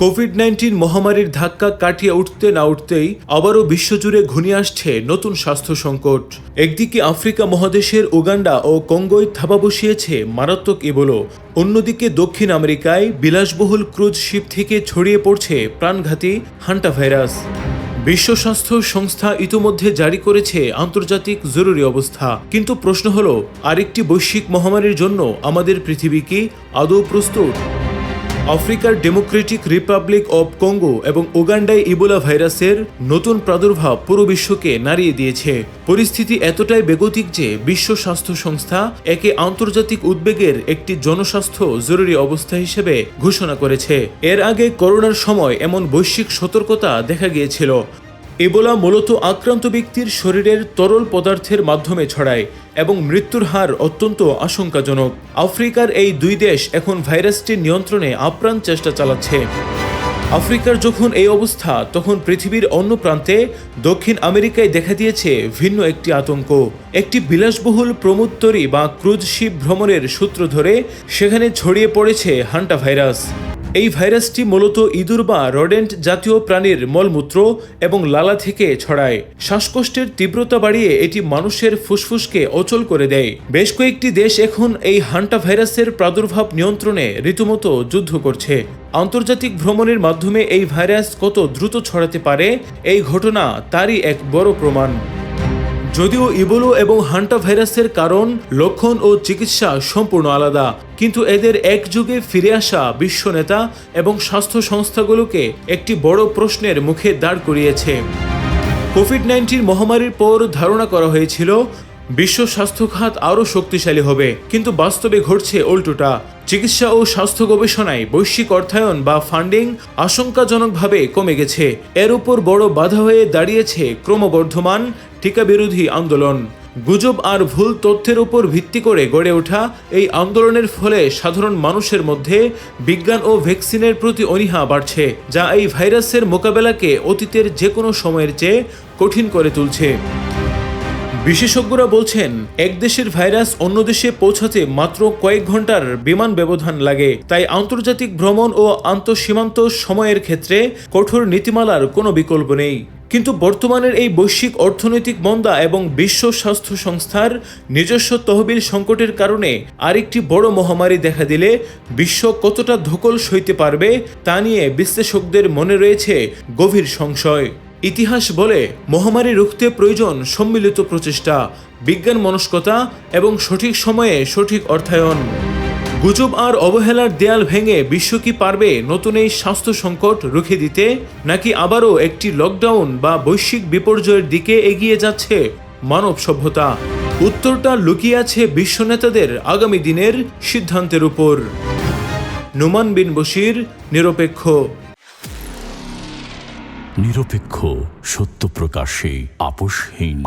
COVID-19 মহামারীর ধাক্কা কাটিয়ে উঠতে না উঠতেই আবারও বিশ্বজুড়ে ঘনিয়ে আসছে নতুন স্বাস্থ্য সংকট। একদিকে আফ্রিকা মহাদেশের উগান্ডা ও কঙ্গোয় থাবা বসিয়েছে মারাত্মক ইবোলা, অন্যদিকে দক্ষিণ আমেরিকায় বিলাসবহুল ক্রুজ শিপ থেকে ছড়িয়ে পড়ছে প্রাণঘাতী হান্টা ভাইরাস। বিশ্ব স্বাস্থ্য সংস্থা ইতোমধ্যে জারি করেছে আন্তর্জাতিক জরুরি অবস্থা। কিন্তু প্রশ্ন হলো, আরেকটি বৈশ্বিক মহামারীর জন্য আমাদের পৃথিবী কি আদৌ প্রস্তুত? আফ্রিকার ডেমোক্রেটিক রিপাবলিক অব কঙ্গো এবং উগান্ডায় ইবোলা ভাইরাসের নতুন প্রাদুর্ভাব পুরো বিশ্বকে নাড়িয়ে দিয়েছে। পরিস্থিতি এতটাই বেগতিক যে বিশ্ব স্বাস্থ্য সংস্থা একে আন্তর্জাতিক উদ্বেগের একটি জনস্বাস্থ্য জরুরি অবস্থা হিসেবে ঘোষণা করেছে। এর আগে করোনার সময় এমন বৈশ্বিক সতর্কতা দেখা গিয়েছিল। ইবোলা মূলত আক্রান্ত ব্যক্তির শরীরের তরল পদার্থের মাধ্যমে ছড়ায় এবং মৃত্যুর হার অত্যন্ত আশঙ্কাজনক। আফ্রিকার এই দুই দেশ এখন ভাইরাসটি নিয়ন্ত্রণে আপ্রাণ চেষ্টা চালাচ্ছে। আফ্রিকার যখন এই অবস্থা, তখন পৃথিবীর অন্য প্রান্তে দক্ষিণ আমেরিকায় দেখা দিয়েছে ভিন্ন একটি আতঙ্ক। একটি বিলাসবহুল প্রমোদতরী বা ক্রুজ শিপ ভ্রমণের সূত্র ধরে সেখানে ছড়িয়ে পড়েছে হান্টা ভাইরাস। এই ভাইরাসটি মূলত ইঁদুর বা রডেন্ট জাতীয় প্রাণীর মলমূত্র এবং লালা থেকে ছড়ায়। শ্বাসকষ্টের তীব্রতা বাড়িয়ে এটি মানুষের ফুসফুসকে অচল করে দেয়। বেশ কয়েকটি দেশ এখন এই হান্টা ভাইরাসের প্রাদুর্ভাব নিয়ন্ত্রণে রীতিমতো যুদ্ধ করছে। আন্তর্জাতিক ভ্রমণের মাধ্যমে এই ভাইরাস কত দ্রুত ছড়াতে পারে, এই ঘটনা তারই এক বড় প্রমাণ। যদিও ইবোলা এবং হান্টা ভাইরাসের কারণ, লক্ষণ ও চিকিৎসা সম্পূর্ণ আলাদা, কিন্তু এদের একযোগে ফিরে আসা বিশ্ব নেতা এবং স্বাস্থ্য সংস্থাগুলোকে একটি বড় প্রশ্নের মুখে দাঁড় করিয়েছে। কোভিড-19 মহামারীর পর ধারণা করা হয়েছিল বিশ্ব স্বাস্থ্য খাত আরও শক্তিশালী হবে, কিন্তু বাস্তবে ঘটছে উল্টোটা। চিকিৎসা ও স্বাস্থ্য গবেষণায় বৈশ্বিক অর্থায়ন বা ফান্ডিং আশঙ্কাজনকভাবে কমে গেছে। এর উপর বড় বাধা হয়ে দাঁড়িয়েছে ক্রমবর্ধমান টিকা বিরোধী আন্দোলন। গুজব আর ভুল তথ্যের উপর ভিত্তি করে গড়ে ওঠা এই আন্দোলনের ফলে সাধারণ মানুষের মধ্যে বিজ্ঞান ও ভ্যাকসিনের প্রতি অনীহা বাড়ছে, যা এই ভাইরাসের মোকাবেলাকে অতীতের যে কোনো সময়ের চেয়ে কঠিন করে তুলছে। বিশেষজ্ঞরা বলছেন, এক দেশের ভাইরাস অন্য দেশে পৌঁছাতে মাত্র কয়েক ঘন্টার বিমান ব্যবধান লাগে। তাই আন্তর্জাতিক ভ্রমণ ও আন্তঃসীমান্ত সময়ের ক্ষেত্রে কঠোর নীতিমালার কোনো বিকল্প নেই। কিন্তু বর্তমানের এই বৈশ্বিক অর্থনৈতিক মন্দা এবং বিশ্ব স্বাস্থ্য সংস্থার নিজস্ব তহবিল সংকটের কারণে আরেকটি বড় মহামারী দেখা দিলে বিশ্ব কতটা ধকল সইতে পারবে তা নিয়ে বিশ্লেষকদের মনে রয়েছে গভীর সংশয়। ইতিহাস বলে, মহামারী রুখতে প্রয়োজন সম্মিলিত প্রচেষ্টা, বিজ্ঞান মনস্কতা এবং সঠিক সময়ে সঠিক অর্থায়ন। গুজব আর অবহেলার দেয়াল ভেঙে বিশ্ব কি পারবে নতুন এই স্বাস্থ্য সংকট রুখে দিতে, নাকি আবারও একটি লকডাউন বা বৈশ্বিক বিপর্যয়ের দিকে এগিয়ে যাচ্ছে মানব সভ্যতা? উত্তরটা লুকিয়ে আছে বিশ্ব নেতাদের আগামী দিনের সিদ্ধান্তের উপর। নোমান বিন বশির, নিরপেক্ষ। নিরপেক্ষ, সত্য প্রকাশে আপোষহীন।